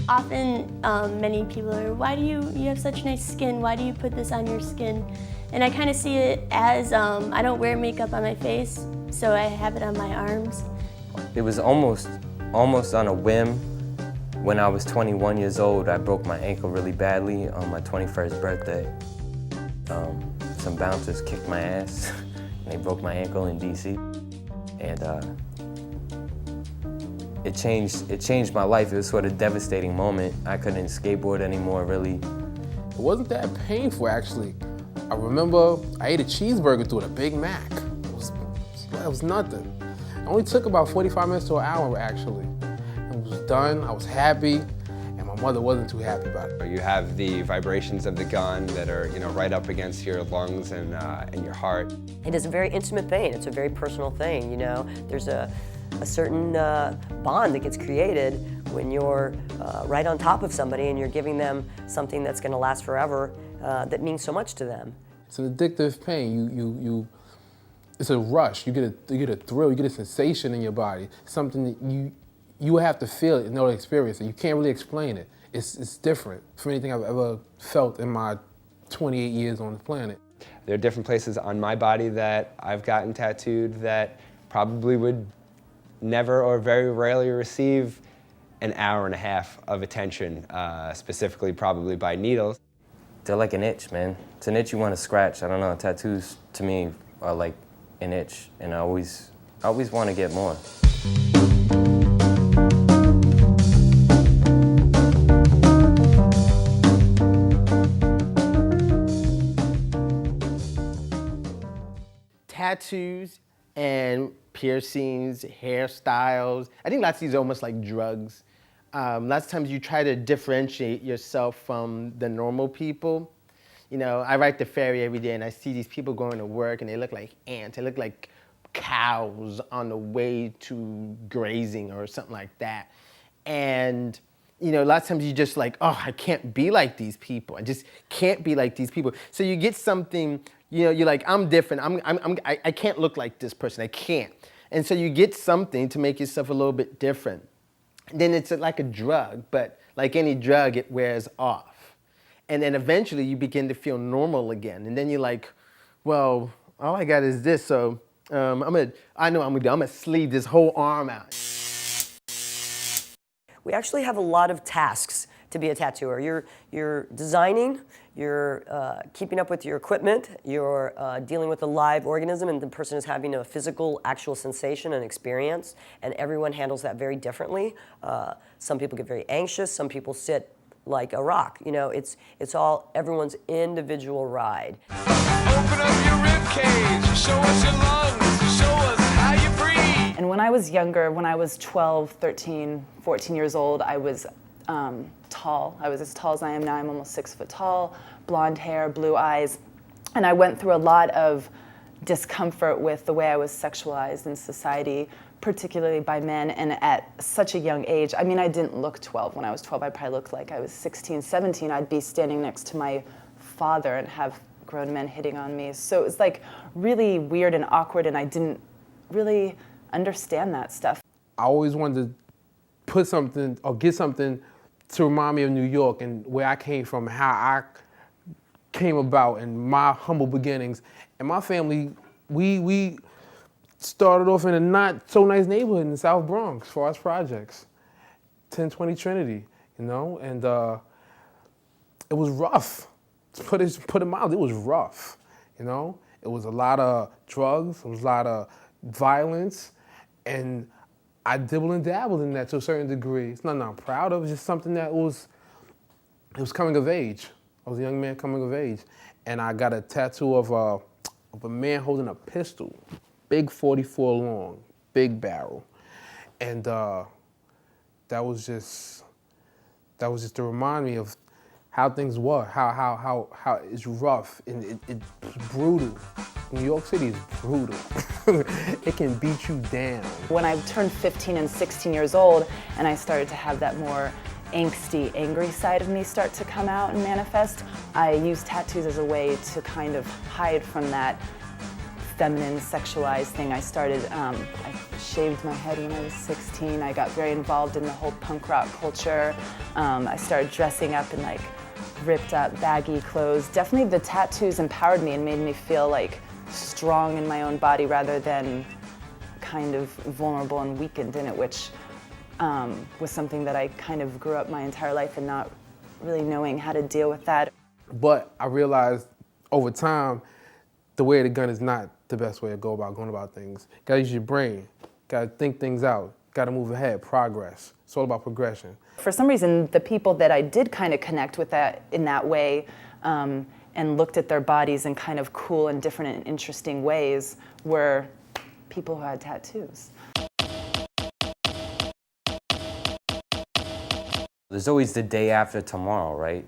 Often, many people are, why do you have such nice skin? Why do you put this on your skin? And I kind of see it as, I don't wear makeup on my face, so I have it on my arms. It was almost on a whim. When I was 21 years old, I broke my ankle really badly on my 21st birthday. Some bouncers kicked my ass, and they broke my ankle in DC. And it changed my life. It was sort of a devastating moment. I couldn't skateboard anymore, really. It wasn't that painful, actually. I remember I ate a cheeseburger through a Big Mac. It was nothing. It only took about 45 minutes to an hour, actually. It was done, I was happy, and my mother wasn't too happy about it. You have the vibrations of the gun that are, right up against your lungs and your heart. It is a very intimate thing. It's a very personal thing, There's a certain bond that gets created when you're right on top of somebody and you're giving them something that's going to last forever that means so much to them. It's an addictive pain. It's a rush. You get a thrill. You get a sensation in your body. Something that you have to feel it in order to experience it. You can't really explain it. It's different from anything I've ever felt in my 28 years on the planet. There are different places on my body that I've gotten tattooed that probably would never or very rarely receive an hour and a half of attention, specifically probably by needles. They're like an itch, man. It's an itch you want to scratch. I don't know, tattoos to me are like an itch, and I always want to get more. Tattoos and piercings, hairstyles. I think lots of these are almost like drugs. Lots of times you try to differentiate yourself from the normal people. I write the ferry every day and I see these people going to work and they look like ants. They look like cows on the way to grazing or something like that. And lots of times you just like, oh, I can't be like these people. I just can't be like these people. So you get something, you're like, I'm different. I can't look like this person. I can't. And so you get something to make yourself a little bit different. Then it's like a drug, but like any drug, it wears off. And then eventually you begin to feel normal again. And then you're like, well, all I got is this, so I'm gonna sleeve this whole arm out. We actually have a lot of tasks to be a tattooer. You're designing, you're keeping up with your equipment, you're dealing with a live organism, and the person is having a physical, actual sensation and experience, and everyone handles that very differently. Some people get very anxious, some people sit like a rock. It's all everyone's individual ride. Open up your rib cage, show us your lungs, show us how you breathe. And when I was younger, when I was 12, 13, 14 years old, I was tall. I was as tall as I am now. I'm almost 6 foot tall, blonde hair, blue eyes. And I went through a lot of discomfort with the way I was sexualized in society, particularly by men, and at such a young age. I mean, I didn't look 12. When I was 12, I probably looked like I was 16, 17. I'd be standing next to my father and have grown men hitting on me. So it was like really weird and awkward, and I didn't really understand that stuff. I always wanted to put something or get something to remind me of New York and where I came from, how I came about and my humble beginnings. And my family, we started off in a not so nice neighborhood in the South Bronx, Forest Projects, 1020 Trinity, and it was rough. To put it mild, it was rough, It was a lot of drugs, it was a lot of violence, and I dibbled and dabbled in that to a certain degree. It's nothing I'm proud of, it's just something that it was coming of age. I was a young man coming of age, and I got a tattoo of a man holding a pistol. Big 44 long, big barrel. And that was just to remind me of how things were, how it's rough and it's brutal. New York City is brutal. It can beat you down. When I turned 15 and 16 years old and I started to have that more angsty, angry side of me start to come out and manifest, I used tattoos as a way to kind of hide from that feminine, sexualized thing. I started shaved my head when I was 16. I got very involved in the whole punk rock culture. I started dressing up in like ripped up, baggy clothes. Definitely the tattoos empowered me and made me feel like strong in my own body rather than kind of vulnerable and weakened in it, which was something that I kind of grew up my entire life and not really knowing how to deal with that. But I realized over time, the way of the gun is not the best way to go about going about things. Gotta use your brain, gotta think things out, gotta move ahead, progress. It's all about progression. For some reason, the people that I did kind of connect with that in that way and looked at their bodies in kind of cool and different and interesting ways were people who had tattoos. There's always the day after tomorrow, right?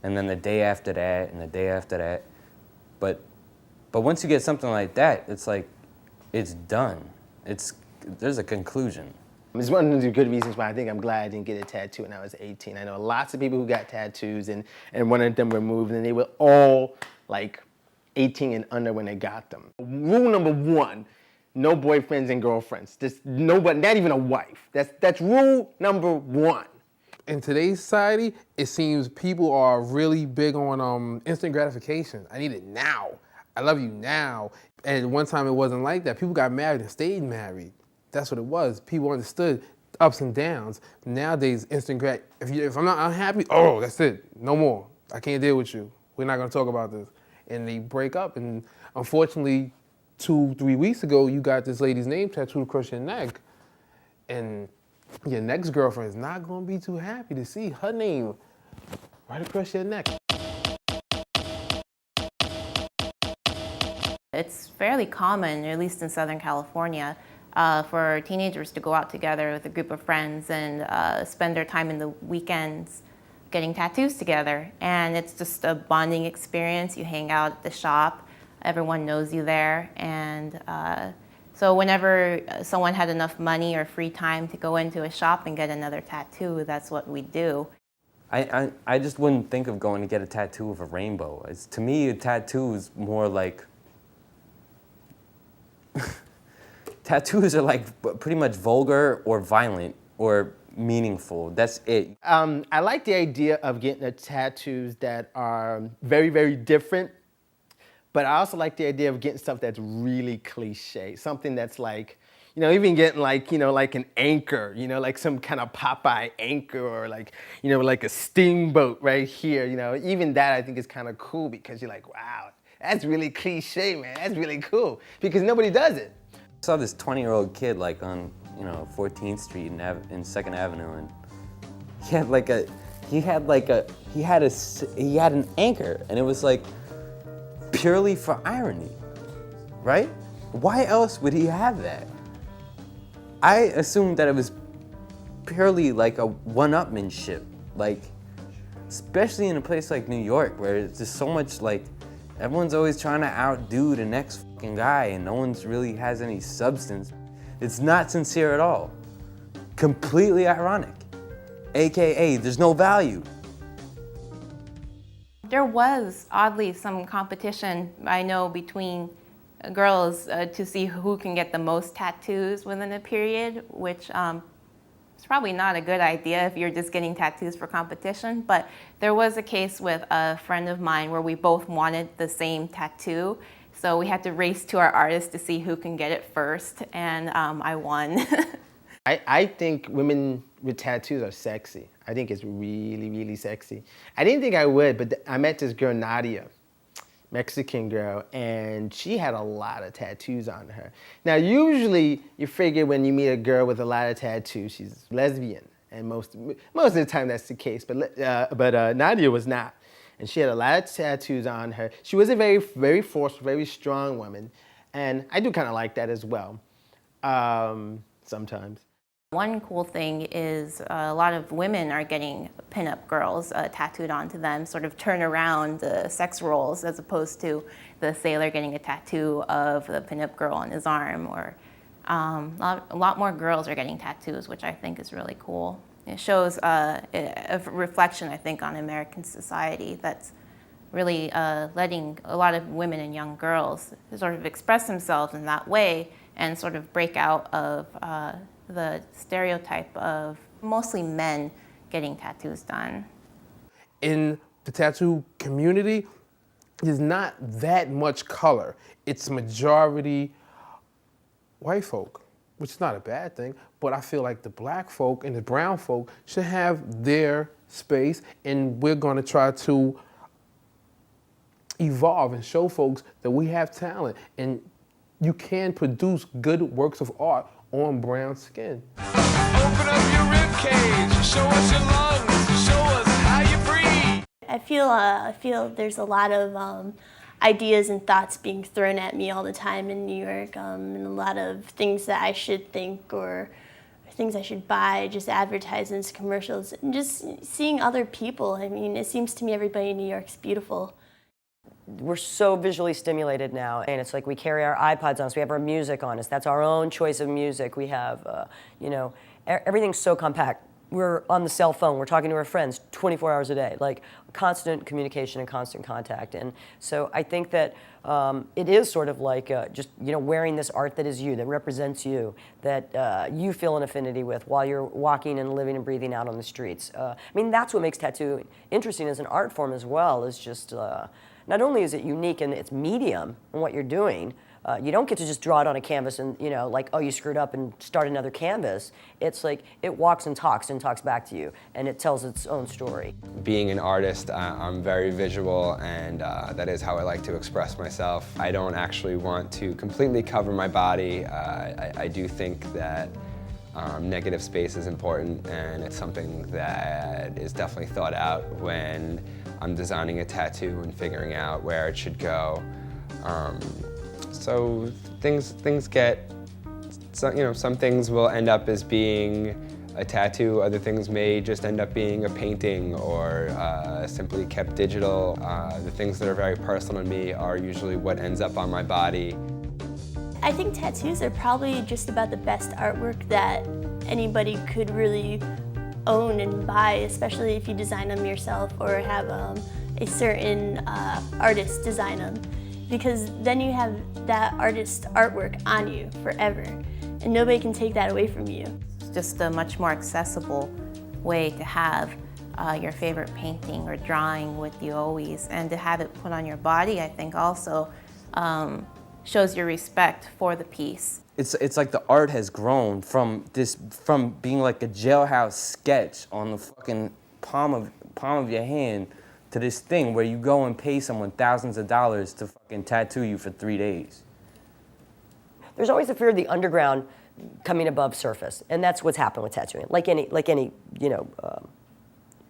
And then the day after that, and the day after that. But once you get something like that, it's like, it's done. There's a conclusion. It's one of the good reasons why I think I'm glad I didn't get a tattoo when I was 18. I know lots of people who got tattoos and one of them removed, and they were all like 18 and under when they got them. Rule number one, no boyfriends and girlfriends. Nobody, not even a wife. That's rule number one. In today's society, it seems people are really big on instant gratification. I need it now. I love you now. And at one time it wasn't like that. People got married and stayed married. That's what it was. People understood ups and downs. Nowadays, instant grat. If I'm not unhappy, oh, that's it. No more. I can't deal with you. We're not gonna talk about this. And they break up. And unfortunately, 2-3 weeks ago, you got this lady's name tattooed across your neck. And your next girlfriend is not gonna be too happy to see her name right across your neck. It's fairly common, at least in Southern California, for teenagers to go out together with a group of friends and spend their time in the weekends getting tattoos together. And it's just a bonding experience. You hang out at the shop, everyone knows you there, and so whenever someone had enough money or free time to go into a shop and get another tattoo, that's what we do. I just wouldn't think of going to get a tattoo of a rainbow. To me, a tattoo is more like, tattoos are like pretty much vulgar or violent or meaningful. That's it. I like the idea of getting tattoos that are very, very different. But I also like the idea of getting stuff that's really cliche, something that's like, even getting like, like an anchor, like some kind of Popeye anchor or like, like a steamboat right here, even that I think is kind of cool because you're like, wow, that's really cliche, man. That's really cool because nobody does it. I saw this 20-year-old kid like on, 14th Street and 2nd Avenue, and he had an anchor, and it was like, purely for irony, right? Why else would he have that? I assumed that it was purely like a one-upmanship, like, especially in a place like New York where it's just so much like, everyone's always trying to outdo the next fucking guy and no one's really has any substance. It's not sincere at all. Completely ironic. AKA, there's no value. There was, oddly, some competition, I know, between girls to see who can get the most tattoos within a period, which is probably not a good idea if you're just getting tattoos for competition. But there was a case with a friend of mine where we both wanted the same tattoo. So we had to race to our artist to see who can get it first, and I won. I think women with tattoos are sexy. I think it's really, really sexy. I didn't think I would, but I met this girl, Nadia, Mexican girl, and she had a lot of tattoos on her. Now, usually you figure when you meet a girl with a lot of tattoos, she's lesbian, and most of the time that's the case, but Nadia was not. And she had a lot of tattoos on her. She was a very, very forceful, very strong woman, and I do kind of like that as well, sometimes. One cool thing is a lot of women are getting pinup girls tattooed onto them, sort of turn around the sex roles as opposed to the sailor getting a tattoo of the pinup girl on his arm. Or a lot more girls are getting tattoos, which I think is really cool. It shows a reflection, I think, on American society that's really letting a lot of women and young girls sort of express themselves in that way and sort of break out of the stereotype of mostly men getting tattoos done. In the tattoo community, there's not that much color. It's majority white folk, which is not a bad thing, but I feel like the black folk and the brown folk should have their space, and we're gonna try to evolve and show folks that we have talent, and you can produce good works of art on brown skin. Open up your rib cage, show us your lungs, show us how you breathe. I feel there's a lot of ideas and thoughts being thrown at me all the time in New York, and a lot of things that I should think or things I should buy, just advertisements, commercials, and just seeing other people. I mean, it seems to me everybody in New York's beautiful. We're so visually stimulated now, and it's like we carry our iPods on us, we have our music on us, that's our own choice of music. We have, you know, everything's so compact. We're on the cell phone, we're talking to our friends 24 hours a day, like constant communication and constant contact. And so I think that it is sort of like just, you know, wearing this art that is you, that represents you, that you feel an affinity with while you're walking and living and breathing out on the streets. I mean, that's what makes tattoo interesting as an art form as well, is just, not only is it unique in its medium and what you're doing, you don't get to just draw it on a canvas and, you know, like, oh, you screwed up and start another canvas. It's like it walks and talks back to you, and it tells its own story. Being an artist, I'm very visual, and that is how I like to express myself. I don't actually want to completely cover my body. I do think that negative space is important, and it's something that is definitely thought out when I'm designing a tattoo and figuring out where it should go. So things get, you know, some things will end up as being a tattoo, other things may just end up being a painting or simply kept digital. The things that are very personal to me are usually what ends up on my body. I think tattoos are probably just about the best artwork that anybody could really own and buy, especially if you design them yourself or have a certain artist design them. Because then you have that artist's artwork on you forever, and nobody can take that away from you. It's just a much more accessible way to have your favorite painting or drawing with you always, and to have it put on your body, I think also shows your respect for the piece. It's like the art has grown from being like a jailhouse sketch on the fucking palm of your hand to this thing where you go and pay someone thousands of dollars to fucking tattoo you for 3 days. There's always a fear of the underground coming above surface, and that's what's happened with tattooing. Like any you know,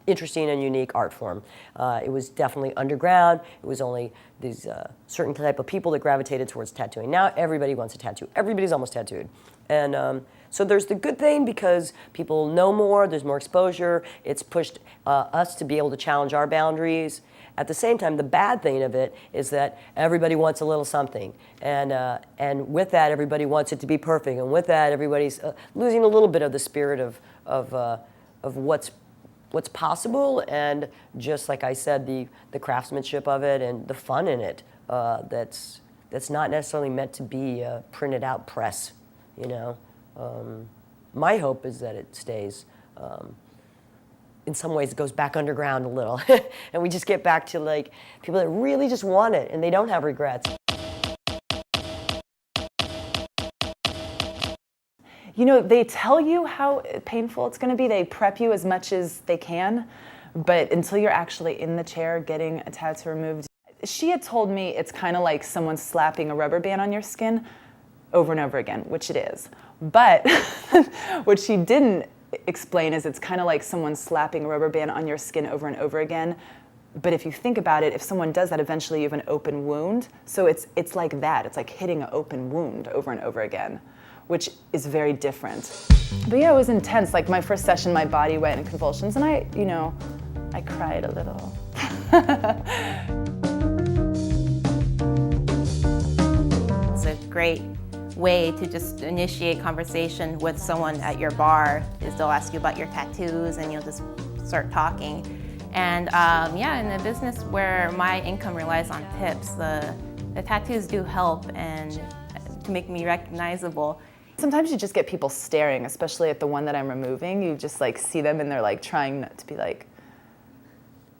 interesting and unique art form. It was definitely underground. It was only these certain type of people that gravitated towards tattooing. Now everybody wants a tattoo. Everybody's almost tattooed. And so there's the good thing because people know more, there's more exposure. It's pushed us to be able to challenge our boundaries. At the same time, the bad thing of it is that everybody wants a little something. And with that, everybody wants it to be perfect. And with that, everybody's losing a little bit of the spirit of what's possible, and just like I said, the craftsmanship of it and the fun in it. That's not necessarily meant to be a printed out press, you know. My hope is that it stays. In some ways, it goes back underground a little, and we just get back to like people that really just want it and they don't have regrets. You know, they tell you how painful it's going to be. They prep you as much as they can, but until you're actually in the chair getting a tattoo removed. She had told me it's kind of like someone slapping a rubber band on your skin over and over again, which it is. But what she didn't explain is it's kind of like someone slapping a rubber band on your skin over and over again. But if you think about it, if someone does that, eventually you have an open wound. So it's like that. It's like hitting an open wound over and over again, which is very different. But yeah, it was intense. Like my first session, my body went in convulsions, and I cried a little. It's a great way to just initiate conversation with someone at your bar. Is they'll ask you about your tattoos, and you'll just start talking. And yeah, in a business where my income relies on tips, the tattoos do help, and to make me recognizable. Sometimes you just get people staring, especially at the one that I'm removing. You just like see them and they're like trying not to be like,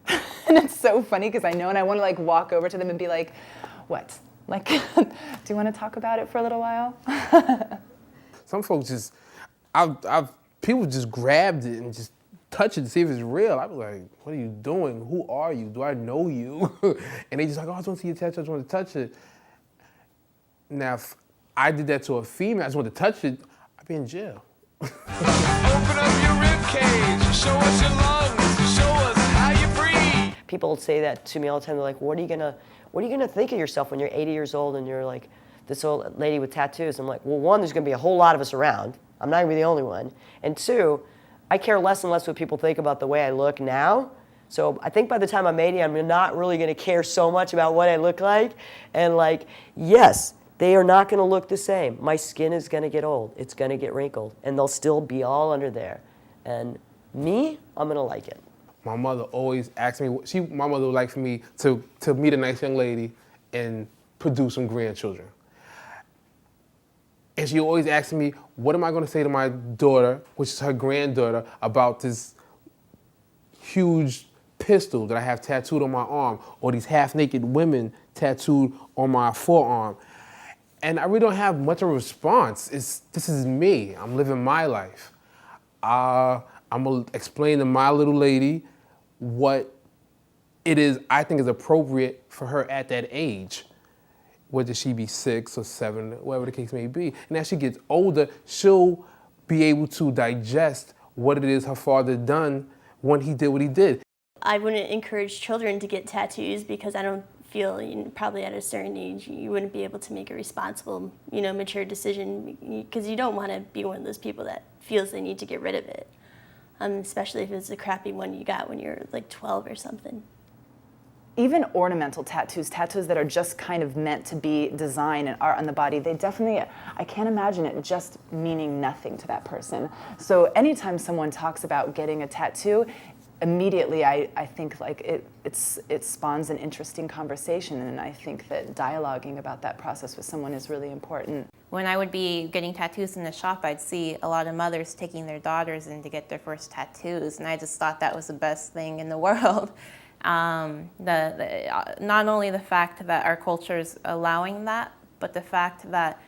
and it's so funny because I know, and I want to like walk over to them and be like, what? Like, do you want to talk about it for a little while? Some folks just, people just grabbed it and just touch it to see if it's real. I'd be like, what are you doing? Who are you? Do I know you? And they just like, oh, I just want to see your tattoo, I just want to touch it. Now, if I did that to a female, I just want to touch it, I'd be in jail. Open up your rib cage, show us your lungs, show us how you breathe. People say that to me all the time. They're like, what are you gonna think of yourself when you're 80 years old and you're like this old lady with tattoos? I'm like, well, one, there's gonna be a whole lot of us around. I'm not gonna be the only one. And two, I care less and less what people think about the way I look now. So I think by the time I'm 80, I'm not really gonna care so much about what I look like. And like, yes, they are not gonna look the same. My skin is gonna get old. It's gonna get wrinkled. And they'll still be all under there. And me, I'm gonna like it. My mother always asked me, my mother would like for me to meet a nice young lady and produce some grandchildren. And she always asked me, what am I gonna say to my daughter, which is her granddaughter, about this huge pistol that I have tattooed on my arm, or these half-naked women tattooed on my forearm. And I really don't have much of a response. This is me, I'm living my life. I'm gonna explain to my little lady what it is I think is appropriate for her at that age. Whether she be 6 or 7, whatever the case may be. And as she gets older, she'll be able to digest what it is her father done when he did what he did. I wouldn't encourage children to get tattoos because I don't feel, probably at a certain age, you wouldn't be able to make a responsible, mature decision, because you don't want to be one of those people that feels they need to get rid of it. Especially if it's a crappy one you got when you're like 12 or something. Even ornamental tattoos that are just kind of meant to be design and art on the body, they definitely, I can't imagine it just meaning nothing to that person. So anytime someone talks about getting a tattoo, immediately I think like it spawns an interesting conversation, and I think that dialoguing about that process with someone is really important. When I would be getting tattoos in the shop, I'd see a lot of mothers taking their daughters in to get their first tattoos, and I just thought that was the best thing in the world. Not only the fact that our culture is allowing that, but the fact that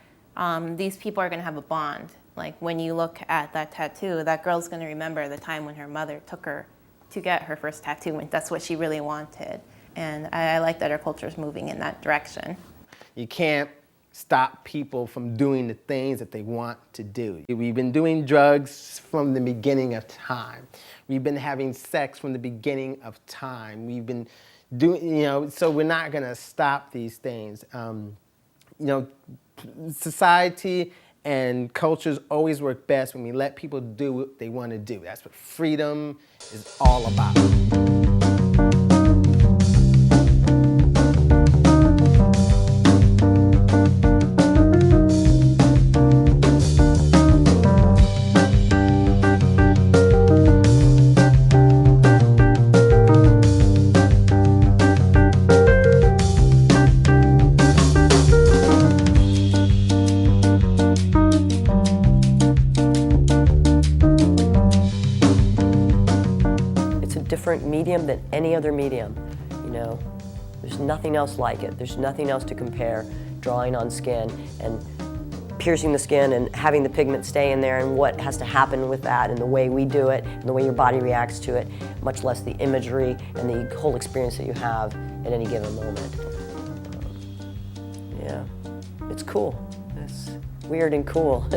these people are going to have a bond. Like when you look at that tattoo, that girl's going to remember the time when her mother took her to get her first tattoo, when that's what she really wanted. And I like that our culture is moving in that direction. You can't stop people from doing the things that they want to do. We've been doing drugs from the beginning of time. We've been having sex from the beginning of time. We've been doing, so we're not gonna stop these things. Society and cultures always work best when we let people do what they want to do. That's what freedom is all about. Different medium than any other medium, There's nothing else like it. There's nothing else to compare. Drawing on skin and piercing the skin and having the pigment stay in there and what has to happen with that and the way we do it and the way your body reacts to it, much less the imagery and the whole experience that you have at any given moment. Yeah, it's cool. It's weird and cool,